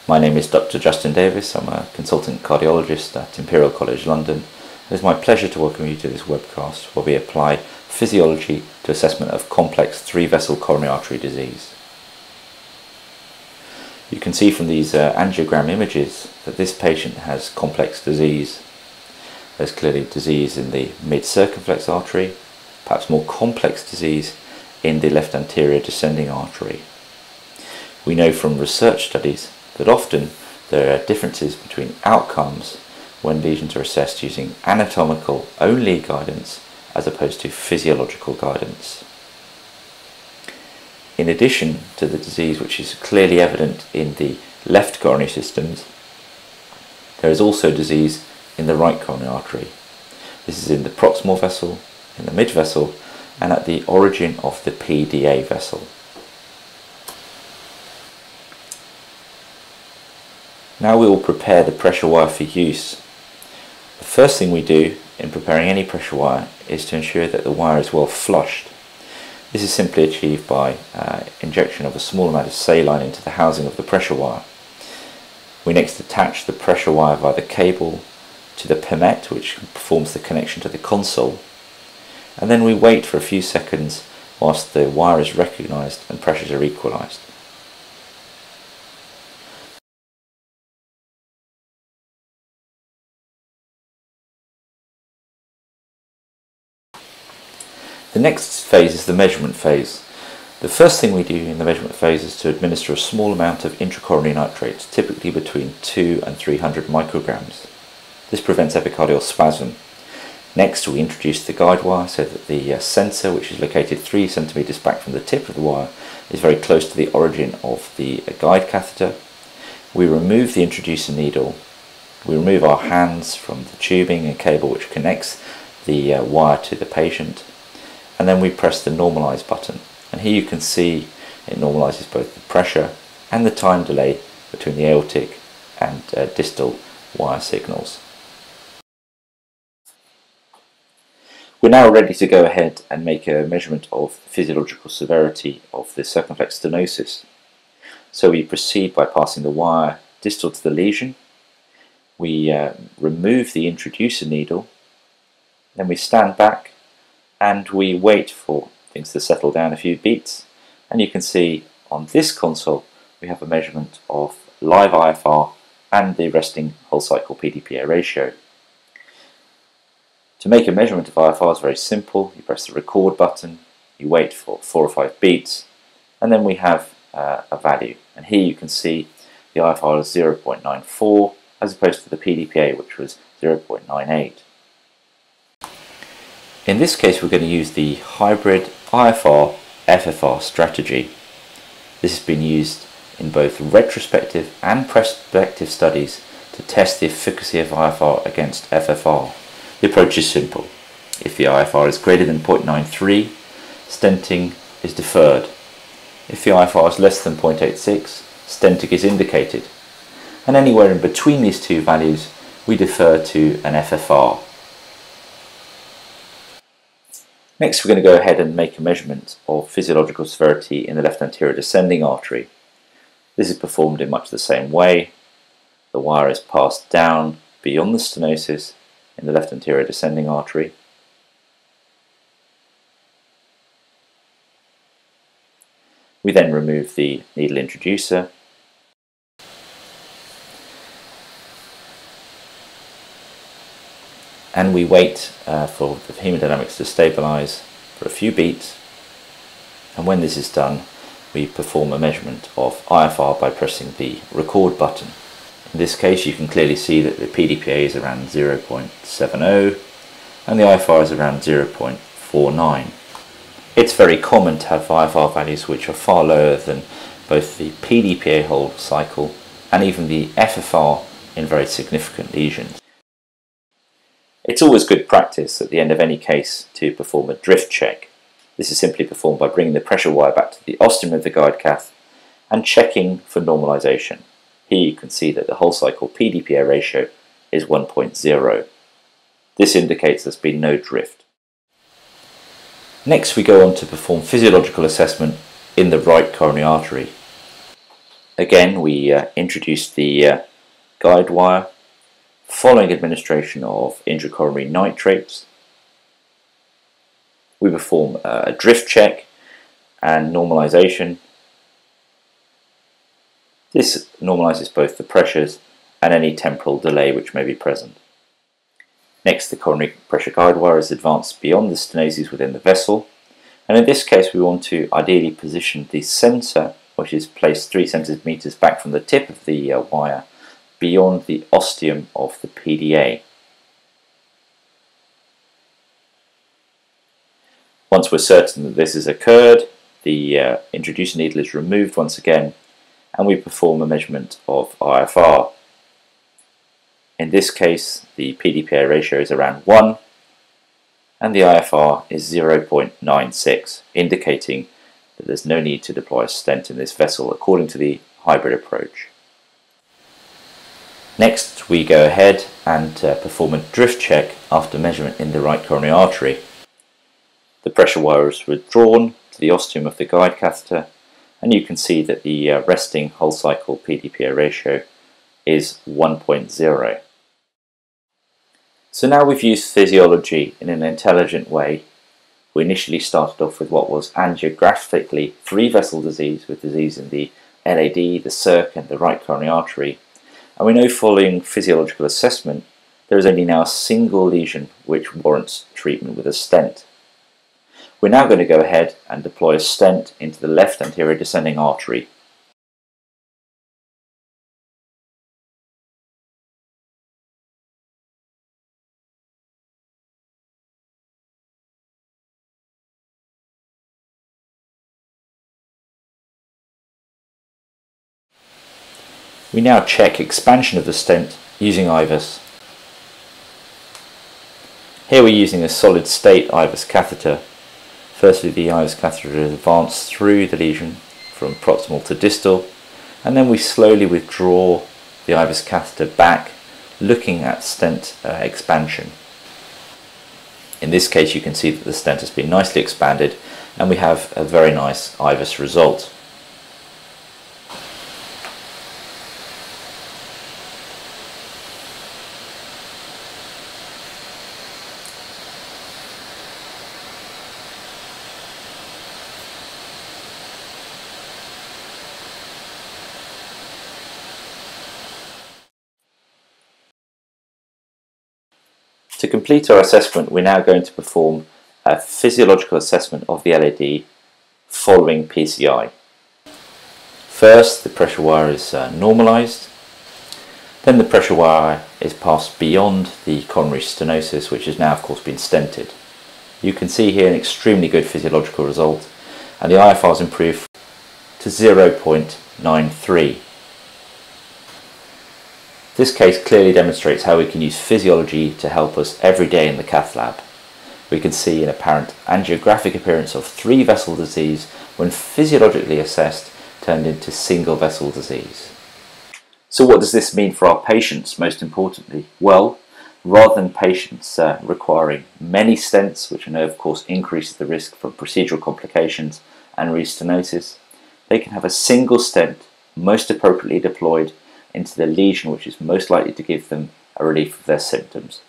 My name is Dr. Justin Davies. I'm a consultant cardiologist at Imperial College London. It is my pleasure to welcome you to this webcast where we apply physiology to assessment of complex 3-vessel coronary artery disease. You can see from these angiogram images that this patient has complex disease. There's clearly disease in the mid-circumflex artery, perhaps more complex disease in the left anterior descending artery. We know from research studies that often there are differences between outcomes when lesions are assessed using anatomical only guidance as opposed to physiological guidance. In addition to the disease which is clearly evident in the left coronary systems, there is also disease in the right coronary artery. This is in the proximal vessel, in the mid vessel, and at the origin of the PDA vessel. Now we will prepare the pressure wire for use. The first thing we do in preparing any pressure wire is to ensure that the wire is well flushed. This is simply achieved by injection of a small amount of saline into the housing of the pressure wire. We next attach the pressure wire via the cable to the pimette, which performs the connection to the console, and then we wait for a few seconds whilst the wire is recognised and pressures are equalised. The next phase is the measurement phase. The first thing we do in the measurement phase is to administer a small amount of intracoronary nitrates, typically between 2 and 300 micrograms. This prevents epicardial spasm. Next, we introduce the guide wire so that the sensor, which is located 3 centimeters back from the tip of the wire, is very close to the origin of the guide catheter. We remove the introducer needle. We remove our hands from the tubing and cable which connects the wire to the patient. And then we press the normalise button, and here you can see it normalises both the pressure and the time delay between the aortic and distal wire signals. We're now ready to go ahead and make a measurement of the physiological severity of the circumflex stenosis. So we proceed by passing the wire distal to the lesion. We remove the introducer needle, then we stand back and we wait for things to settle down a few beats, and you can see on this console we have a measurement of live iFR and the resting whole cycle PDPA ratio. To make a measurement of iFR is very simple. You press the record button, you wait for 4 or 5 beats, and then we have a value, and here you can see the iFR is 0.94 as opposed to the PDPA, which was 0.98. In this case we're going to use the hybrid iFR-FFR strategy. This has been used in both retrospective and prospective studies to test the efficacy of iFR against FFR. The approach is simple. If the iFR is greater than 0.93, stenting is deferred. If the iFR is less than 0.86, stenting is indicated. And anywhere in between these two values we defer to an FFR. Next we're going to go ahead and make a measurement of physiological severity in the left anterior descending artery. This is performed in much the same way. The wire is passed down beyond the stenosis in the left anterior descending artery. We then remove the needle introducer. And we wait for the hemodynamics to stabilise for a few beats, and when this is done we perform a measurement of iFR by pressing the record button. In this case you can clearly see that the PDPA is around 0.70 and the iFR is around 0.49. It's very common to have iFR values which are far lower than both the PDPA whole cycle and even the FFR in very significant lesions. It's always good practice at the end of any case to perform a drift check. This is simply performed by bringing the pressure wire back to the ostium of the guide cath and checking for normalisation. Here you can see that the whole cycle PDPA ratio is 1.0. This indicates there's been no drift. Next we go on to perform physiological assessment in the right coronary artery. Again, we introduce the guide wire following administration of intracoronary nitrates. We perform a drift check and normalization. This normalizes both the pressures and any temporal delay which may be present. Next, the coronary pressure guide wire is advanced beyond the stenosis within the vessel, and in this case we want to ideally position the sensor, which is placed 3 centimeters back from the tip of the wire, beyond the ostium of the PDA. Once we're certain that this has occurred, the introducer needle is removed once again, and we perform a measurement of iFR. In this case, the PDPA ratio is around 1, and the iFR is 0.96, indicating that there's no need to deploy a stent in this vessel according to the hybrid approach. Next, we go ahead and perform a drift check after measurement in the right coronary artery. The pressure wire is withdrawn to the ostium of the guide catheter, and you can see that the resting whole cycle PDPA ratio is 1.0. So now we've used physiology in an intelligent way. We initially started off with what was angiographically 3-vessel disease, with disease in the LAD, the circ and the right coronary artery. And we know following physiological assessment there is only now a single lesion which warrants treatment with a stent. We're now going to go ahead and deploy a stent into the left anterior descending artery. We now check expansion of the stent using IVUS. Here we're using a solid state IVUS catheter. Firstly, the IVUS catheter is advanced through the lesion from proximal to distal, and then we slowly withdraw the IVUS catheter back, looking at stent expansion. In this case you can see that the stent has been nicely expanded and we have a very nice IVUS result. To complete our assessment, we're now going to perform a physiological assessment of the LAD following PCI. First, the pressure wire is normalized. Then the pressure wire is passed beyond the coronary stenosis, which has now of course been stented. You can see here an extremely good physiological result, and the iFR is improved to 0.93. This case clearly demonstrates how we can use physiology to help us every day in the cath lab. We can see an apparent angiographic appearance of 3-vessel disease when physiologically assessed turned into single vessel disease. So what does this mean for our patients, most importantly? Well, rather than patients requiring many stents, which I know of course increases the risk for procedural complications and restenosis, they can have a single stent most appropriately deployed into the lesion which is most likely to give them a relief of their symptoms.